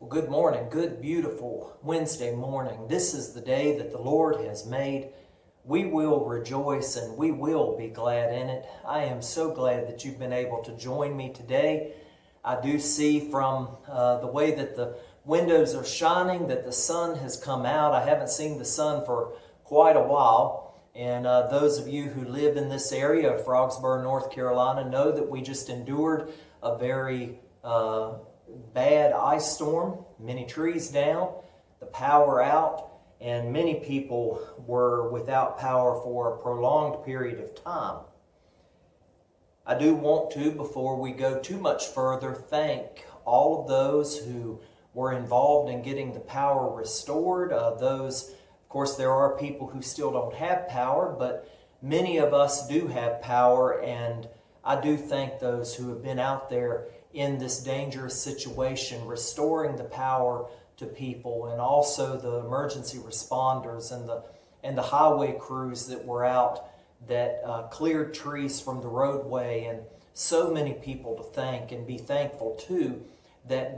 Well, good morning, good, beautiful Wednesday morning. This is the day that the Lord has made. We will rejoice and we will be glad in it. I am so glad that you've been able to join me today. I do see from the way that the windows are shining that the sun has come out. I haven't seen the sun for quite a while. And those of you who live in this area of Froggsboro, North Carolina, know that we just endured a very bad ice storm, many trees down, the power out, and many people were without power for a prolonged period of time. I do want to, before we go too much further, thank all of those who were involved in getting the power restored. Of course, there are people who still don't have power, but many of us do have power, and I do thank those who have been out there in this dangerous situation, restoring the power to people, and also the emergency responders and the highway crews that were out that cleared trees from the roadway, and so many people to thank and be thankful to that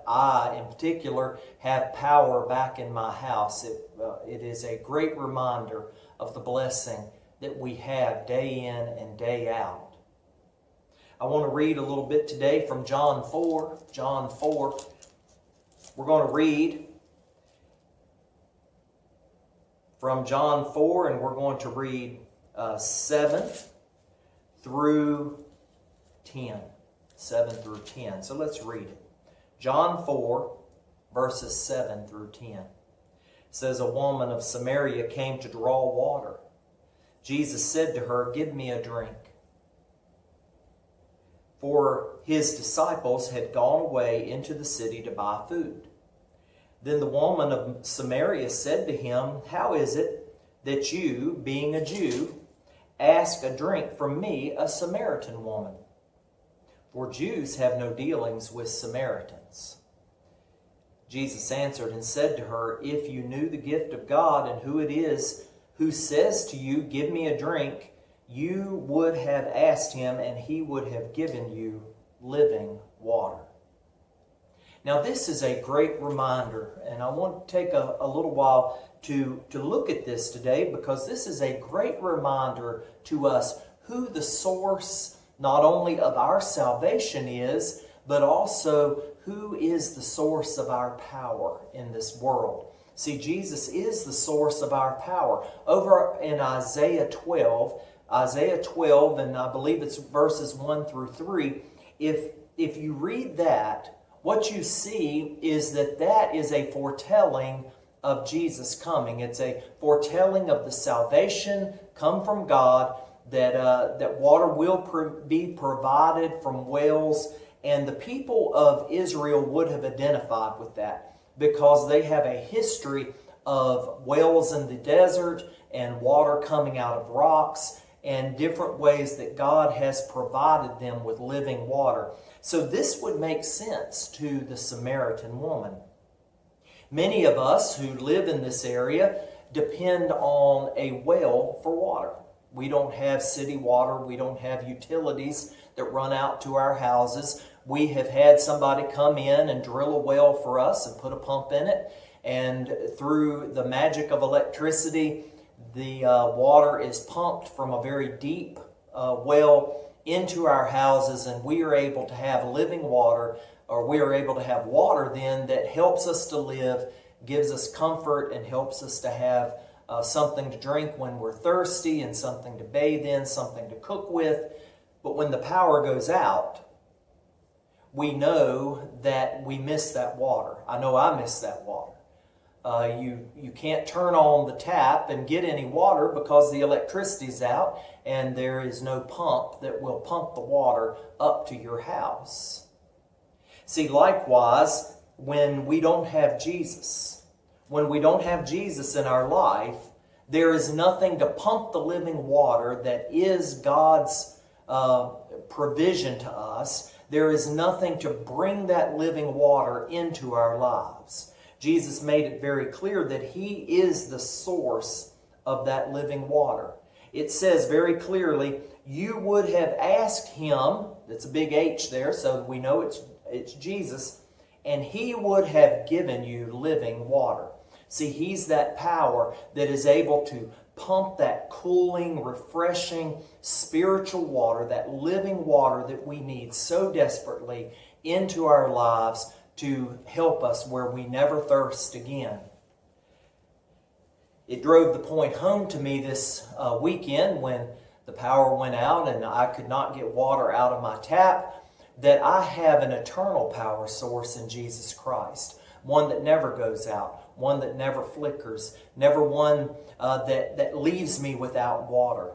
I in particular, have power back in my house. It is a great reminder of the blessing that we have day in and day out. I want to read a little bit today from John 4. John 4. We're going to read from John 4, and we're going to read 7 through 10. 7 through 10. So let's read it. John 4, verses 7 through 10. It says, "A woman of Samaria came to draw water. Jesus said to her, 'Give me a drink.' For his disciples had gone away into the city to buy food. Then the woman of Samaria said to him, 'How is it that you, being a Jew, ask a drink from me, a Samaritan woman?' For Jews have no dealings with Samaritans." Jesus answered and said to her, "If you knew the gift of God and who it is who says to you, 'Give me a drink,' you would have asked him, and he would have given you living water." Now, this is a great reminder, and I want to take a little while to look at this today, because this is a great reminder to us who the source not only of our salvation is, but also who is the source of our power in this world. See, Jesus is the source of our power. Over in Isaiah 12, and I believe it's verses 1 through 3, if you read that, what you see is that is a foretelling of Jesus coming. It's a foretelling of the salvation come from God, that water will be provided from wells, and the people of Israel would have identified with that because they have a history of wells in the desert and water coming out of rocks, and different ways that God has provided them with living water. So this would make sense to the Samaritan woman. Many of us who live in this area depend on a well for water. We don't have city water. We don't have utilities that run out to our houses. We have had somebody come in and drill a well for us and put a pump in it. And through the magic of electricity, the water is pumped from a very deep well into our houses, and we are able to have living water, or we are able to have water then that helps us to live, gives us comfort, and helps us to have something to drink when we're thirsty, and something to bathe in, something to cook with. But when the power goes out, we know that we miss that water. I know I miss that water. You can't turn on the tap and get any water because the electricity's out, and there is no pump that will pump the water up to your house. See, likewise, when we don't have Jesus, in our life, there is nothing to pump the living water that is God's provision to us. There is nothing to bring that living water into our lives. Jesus made it very clear that He is the source of that living water. It says very clearly, you would have asked Him, that's a big H there, so we know it's Jesus, and He would have given you living water. See, He's that power that is able to pump that cooling, refreshing, spiritual water, that living water that we need so desperately into our lives to help us where we never thirst again. It drove the point home to me this weekend when the power went out and I could not get water out of my tap, that I have an eternal power source in Jesus Christ. One that never goes out, one that never flickers, never one that leaves me without water.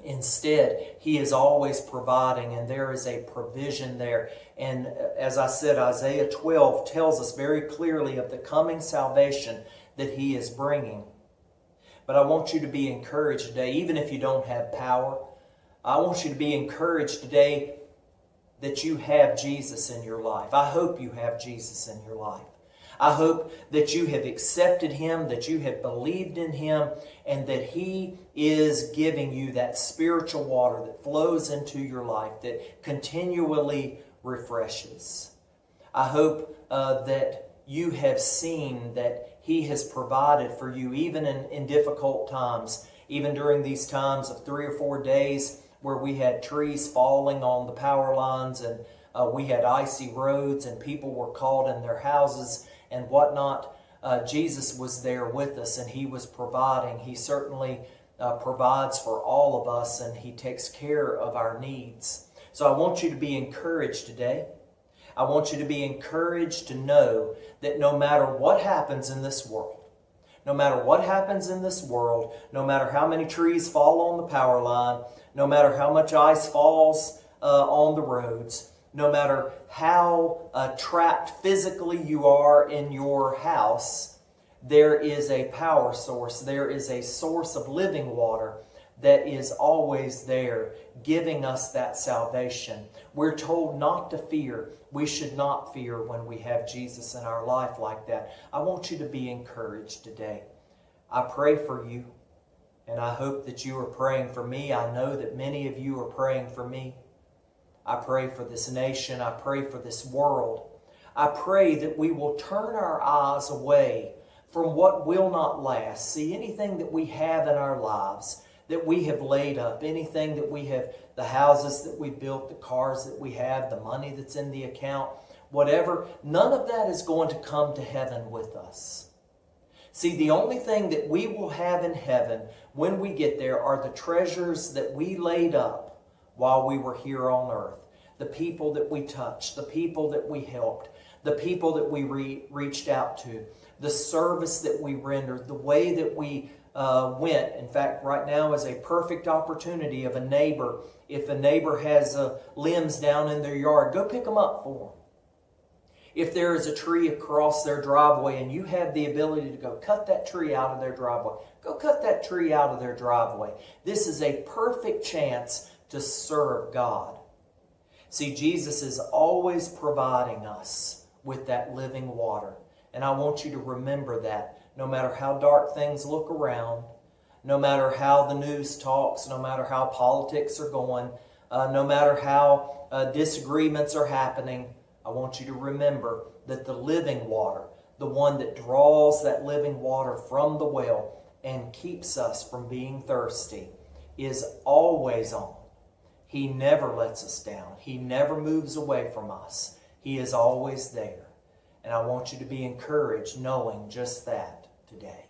Instead, He is always providing, and there is a provision there. And as I said, Isaiah 12 tells us very clearly of the coming salvation that He is bringing. But I want you to be encouraged today, even if you don't have power. I want you to be encouraged today that you have Jesus in your life. I hope you have Jesus in your life. I hope that you have accepted Him, that you have believed in Him, and that He is giving you that spiritual water that flows into your life, that continually refreshes. I hope that you have seen that He has provided for you even in difficult times, even during these times of 3 or 4 days where we had trees falling on the power lines and we had icy roads and people were caught in their houses and whatnot. Jesus was there with us and He was providing. He certainly provides for all of us and He takes care of our needs. So I want you to be encouraged today. I want you to be encouraged to know that no matter what happens in this world, no matter what happens in this world, no matter how many trees fall on the power line, no matter how much ice falls on the roads, no matter how trapped physically you are in your house, there is a power source. There is a source of living water that is always there, giving us that salvation. We're told not to fear. We should not fear when we have Jesus in our life like that. I want you to be encouraged today. I pray for you, and I hope that you are praying for me. I know that many of you are praying for me. I pray for this nation. I pray for this world. I pray that we will turn our eyes away from what will not last. See, anything that we have in our lives that we have laid up, anything that we have, the houses that we built, the cars that we have, the money that's in the account, whatever, none of that is going to come to heaven with us. See, the only thing that we will have in heaven when we get there are the treasures that we laid up while we were here on earth. The people that we touched, the people that we helped, the people that we reached out to, the service that we rendered, the way that we went. In fact, right now is a perfect opportunity of a neighbor. If a neighbor has limbs down in their yard, go pick them up for them. If there is a tree across their driveway and you have the ability to go cut that tree out of their driveway, go cut that tree out of their driveway. This is a perfect chance to serve God. See, Jesus is always providing us with that living water. And I want you to remember that. No matter how dark things look around, no matter how the news talks, no matter how politics are going, no matter how disagreements are happening, I want you to remember that the living water, the one that draws that living water from the well and keeps us from being thirsty, is always on. He never lets us down. He never moves away from us. He is always there. And I want you to be encouraged knowing just that today.